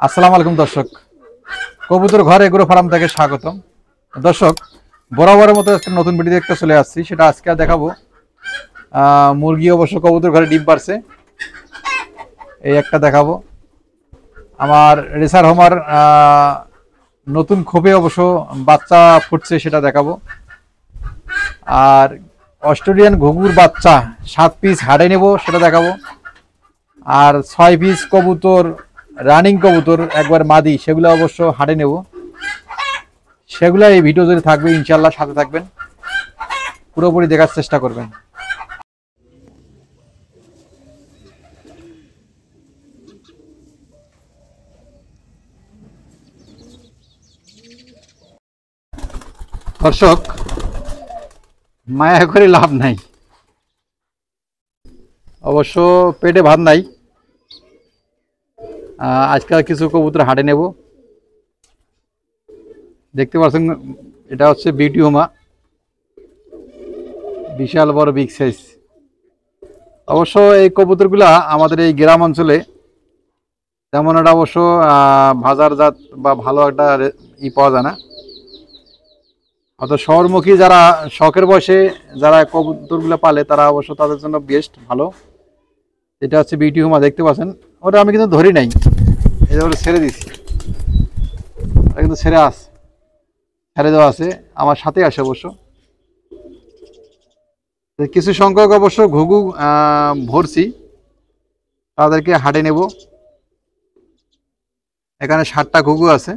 আসসালামু আলাইকুম দর্শক, কবুতর ঘর এগ্রো ফার্ম থেকে স্বাগতম। দর্শক, বরাবরের মতো একটা নতুন ভিডিও একটা চলে আসছি, সেটা আজকে দেখাবো। মুরগি অবশ্য কবুতর ঘরে ডিম পারছে, এই একটা দেখাবো। আমার রেসার হোমার নতুন খোপে অবশ্য বাচ্চা ফুটছে, সেটা দেখাবো। আর অস্ট্রেলিয়ান ঘুঘুর বাচ্চা 7 পিস হাড়ে নেব, সেটা দেখাবো। আর 6 পিস কবুতর রানিং কবুতর একবার মাদি, সেগুলো অবশ্য হাটে নেব, সেগুলো এই ভিডিও যদি থাকবে ইনশাল্লাহ সাথে থাকবেন, পুরোপুরি দেখার চেষ্টা করবেন। দর্শক, মায়া করে লাভ নাই, অবশ্য পেটে ভাত নাই। আজকাল কিছু কবুতর হাটে নেব, দেখতে পাচ্ছেন এটা হচ্ছে বিউটি হোমা, বিশাল বড় বিগ সাইজ। অবশ্য এই কবুতরগুলা আমাদের এই গ্রাম অঞ্চলে তেমন একটা অবশ্য বাজার জাত বা ভালো একটা পাওয়া যায় না। অত শহরমুখী যারা শখের বয়সে যারা কবুতরগুলো পালে, তারা অবশ্য তাদের জন্য বেস্ট ভালো। এটা হচ্ছে বিউটি হোমা, দেখতে পাচ্ছেন। ওটা আমি কিন্তু ধরি নাই, এই যে ছেড়ে দিছি, ওটা কিন্তু ছেড়ে দেওয়া আছে, আমার সাথে আসে অবশ্য। কিছু সংখ্যক অবশ্য ঘুঘু ভরছি, তাদেরকে হাটে নেব। এখানে 7টা ঘুঘু আছে।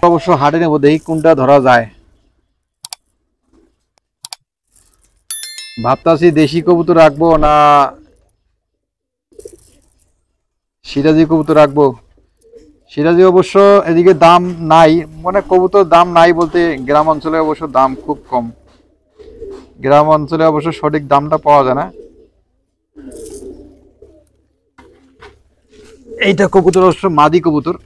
অবশ্য হাটে নেব, দেখি কোনটা ধরা যায়। ভাবতাছি দেশি কবুতর রাখবো না সিরাজি কবুতর রাখবো। সিরাজি অবশ্য এদিকে দাম নাই, মানে কবুতর দাম নাই বলতে গ্রাম অঞ্চলে অবশ্য দাম খুব কম। গ্রাম অঞ্চলে অবশ্য সঠিক দামটা পাওয়া যায় না। এইটা কবুতর অবশ্য মাদি কবুতর,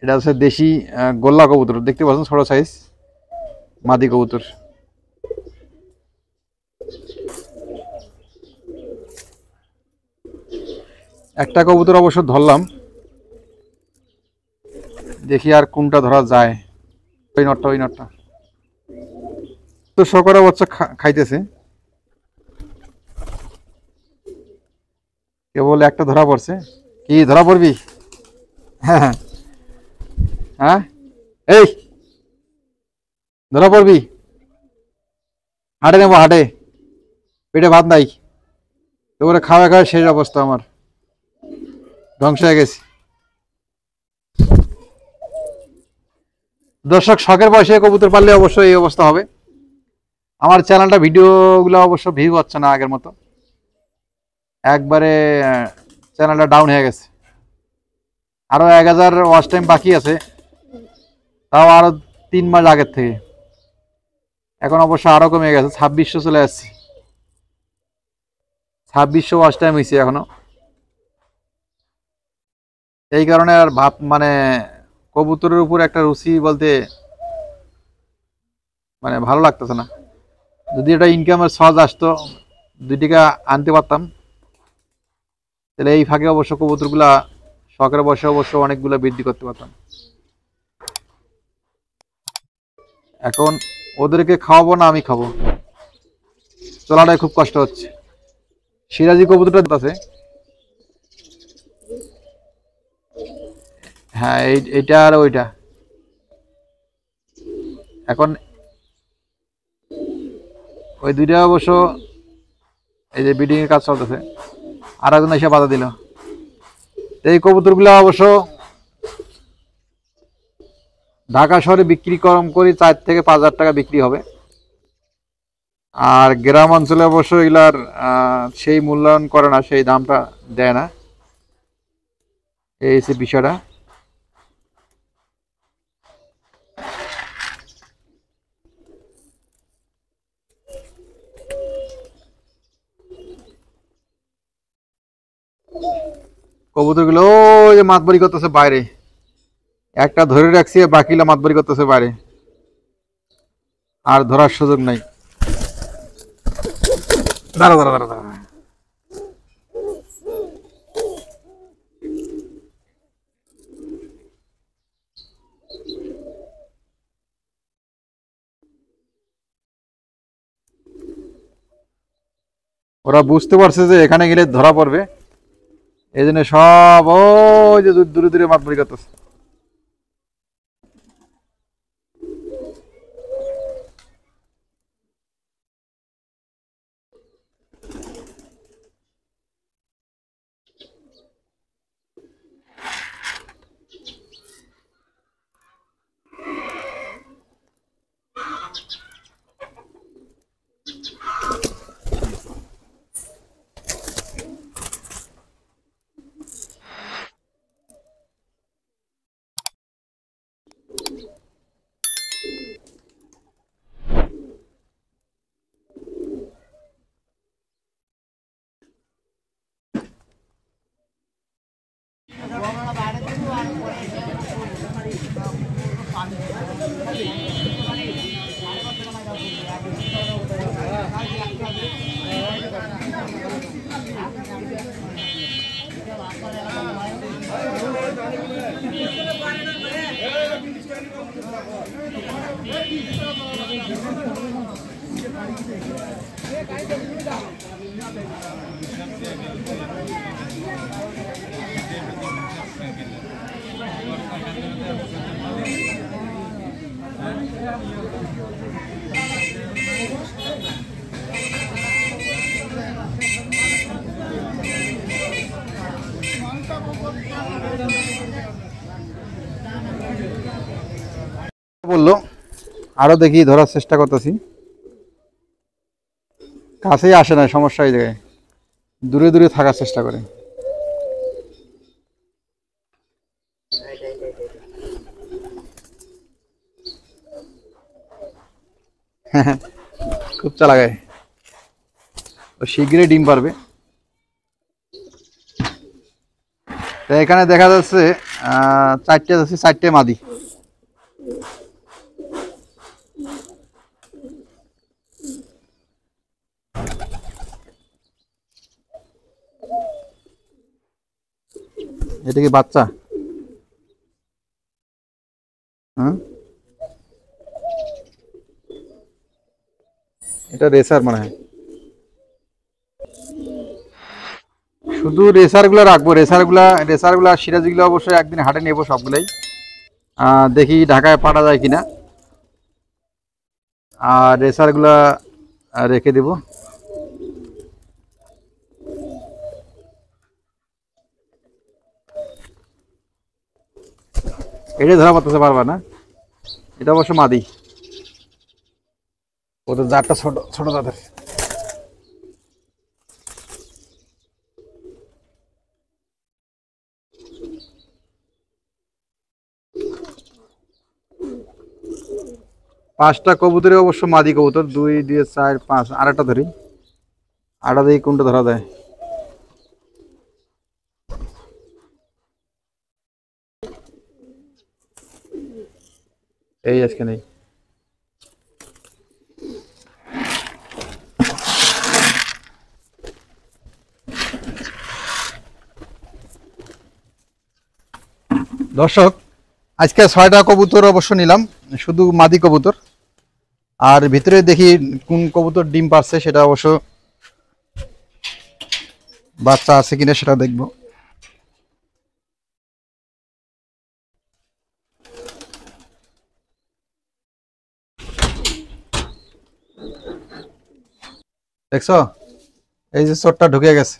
এটা হচ্ছে দেশি গোল্লা কবুতর, দেখতে পাচ্ছেন ছোট সাইজ মাদি কবুতর। একটা কবুতর অবশ্য ধরলাম, দেখি আর কোনটা ধরা যায়। ওই নটটা তো শকরা বাচ্চা খাইতেছে, কেবল একটা ধরা পড়ছে। কি ধরা পড়বি? হ্যাঁ হ্যাঁ হ্যাঁ, এই ধরা পড়বি। হাটে নেবো, হাটে পেটে ভাত নাই, এবারে খাওয়া খাওয়া শেষ অবস্থা, আমার ধ্বংস হয়ে গেছে। দর্শক, শখের বয়সে কবুতর পারলে অবশ্যই এই অবস্থা হবে। আমার চ্যানেলটা ভিডিওগুলো অবশ্য ভিউ হচ্ছে না আগের মতো, একবারে চ্যানেলটা ডাউন হয়ে গেছে। আরো 1000 ওয়াচ টাইম বাকি আছে, তাও আরো 3 মাস আগের থেকে। এখন অবশ্য আরো কমে গেছে, 2600 চলে আসছে, 2600 ওয়াচ টাইম হয়েছে এখনো। এই কারণে আর মানে কবুতরের উপর একটা রুচি বলতে মানে ভালো লাগতেছে না। যদি এটা ইনকামের সহজ আসতো, 2 টাকা আনতে পারতাম, তাহলে এই ফাঁকে অবশ্য কবুতরগুলা শখের বয়সে অবশ্য অনেকগুলো বৃদ্ধি করতে পারতাম। এখন ওদেরকে খাওয়াবো না আমি খাবো, চলাটাই খুব কষ্ট হচ্ছে। সিরাজি কবুতরটা আছে, হ্যাঁ এইটা আর ওইটা। এখন ওই দুইটা অবশ্য এই যে ব্রিডিং এর কাজ চলতেছে, আর একজন এসে বাধা দিল। এই কবুতরগুলো অবশ্য ঢাকা শহরে বিক্রি কম করে 4 থেকে 5 হাজার টাকা বিক্রি হবে, আর গ্রাম অঞ্চলে অবশ্য এগুলার সেই মূল্যায়ন করে না, সেই দামটা দেয় না, এই হচ্ছে বিষয়টা। কবুতরগুলো ওই যে মাতবাড়ি করতেছে বাইরে, একটা ধরে রাখছি, বাকিগুলো মাতবাড়ি করতেছে বাইরে, আর ধরার সুযোগ নাই। দাঁড়া দাঁড়া দাঁড়া দাঁড়া, ওরা বুঝতে পারছে যে এখানে গেলে ধরা পড়বে, এই জন্য সব ওই যে দূরে দূরে মাতবাড়ি করতেছে। বললো আরো দেখি, ধরার চেষ্টা করতেছি, কাছেই আসে না, সমস্যা এই জায়গায়, দূরে দূরে থাকার চেষ্টা করে। খুব চালাগায়, ও শীঘ্রই ডিম পারবে। তো এখানে দেখা যাচ্ছে চারটে আছে, চারটে মাদি। এটা কি বাচ্চা? হ্যাঁ, এটা রেসার মনে হয়। শুধু রেসার গুলা রাখবো, রেসার গুলা সিরাজি গুলো অবশ্যই একদিন হাটে নেবো সবগুলাই। দেখি ঢাকায় পাঠা যায় কিনা, আর রেসার গুলা রেখে দেব। এটা ধরা পড়তেছে পারবা না, এটা অবশ্য মাদি, ওদের জাতটা ছোট ছোট জাতের। পাঁচটা কবুতরে অবশ্য মাদি কবুতর, দুই দিয়ে চার পাঁচ, আর একটা ধরি, আটা দিয়ে কোনটা ধরা দেয়। এই আজকে নেই। দর্শক, আজকে 6টা কবুতর অবশ্য নিলাম, শুধু মাদি কবুতর, আর ভিতরে দেখি কোন কবুতর ডিম পারছে, সেটা অবশ্য বাচ্চা আছে কিনা সেটা দেখবো। দেখছো, এই যে চোরটা ঢুকে গেছে।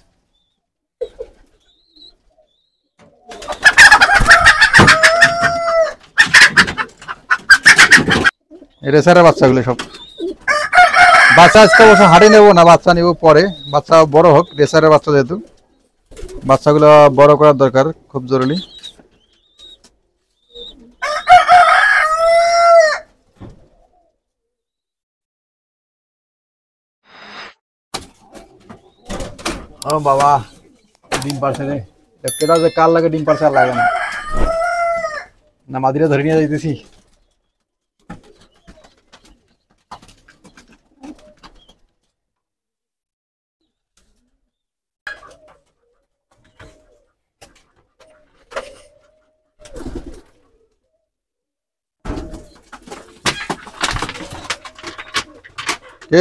রেসারের বাচ্চাগুলো সব বাচ্চা, আজকে অবশ্য হাটে নেবো না, বাচ্চা নেবো পরে, বাচ্চা বড় হোক, রেসারের বাচ্চা যেহেতু, বাচ্চাগুলো বড় করার দরকার খুব জরুরি। ও বাবা, ডিম পারছে রে। কেটা যে কার লাগে ডিম পারছে আর লাগে না। না মাদিরা ধরে নিয়ে যাইতেছি।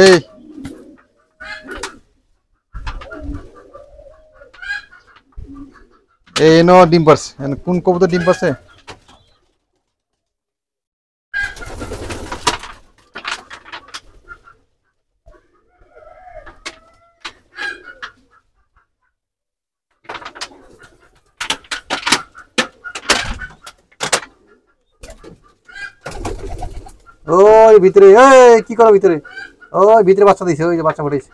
এই এনো ডিম পারছে, কোন কবুতর ডিম পারছে? ওই ভিতরে, এই কি করো ভিতরে? ওই ভিতরে বাচ্চা দিছে, ওই যে বাচ্চা ফুটেছে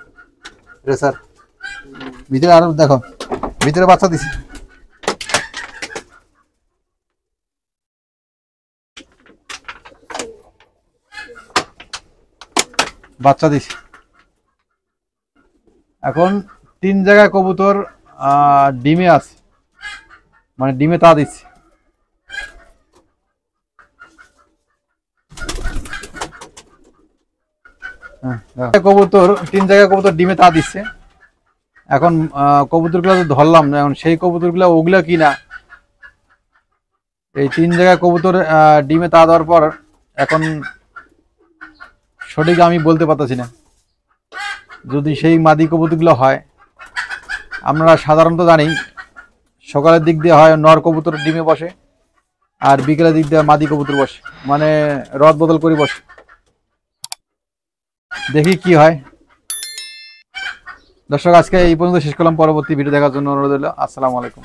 রে স্যার, ভিতরে আরো দেখো, ভিতরে বাচ্চা দিছে। বাচ্চা দিছে। এখন 3 জায়গায় কবুতর ডিমে আছে, মানে ডিমে তা দিচ্ছে। কবুতর 3 জায়গায় কবুতর ডিমে তা দিচ্ছে। এখন কবুতরগুলো তো ধরলাম না, এখন সেই কবুতরগুলো ওগুলা কি না, এই 3 জায়গায় কবুতর ডিমে তা দেওয়ার পর এখন সঠিক আমি বলতে পারতেছি না। যদি সেই মাদি কবুতরগুলো হয়, আমরা সাধারণত জানি সকালের দিক দিয়ে হয় নর কবুতর ডিমে বসে, আর বিকেলের দিক দিয়ে মাদি কবুতর বসে, মানে রদ বদল করে বসে। দেখি কি হয়। দর্শক আজকে এই পর্যন্ত শেষ করলাম, পরবর্তী ভিডিও দেখার জন্য অনুরোধ রইল। আসসালামু আলাইকুম।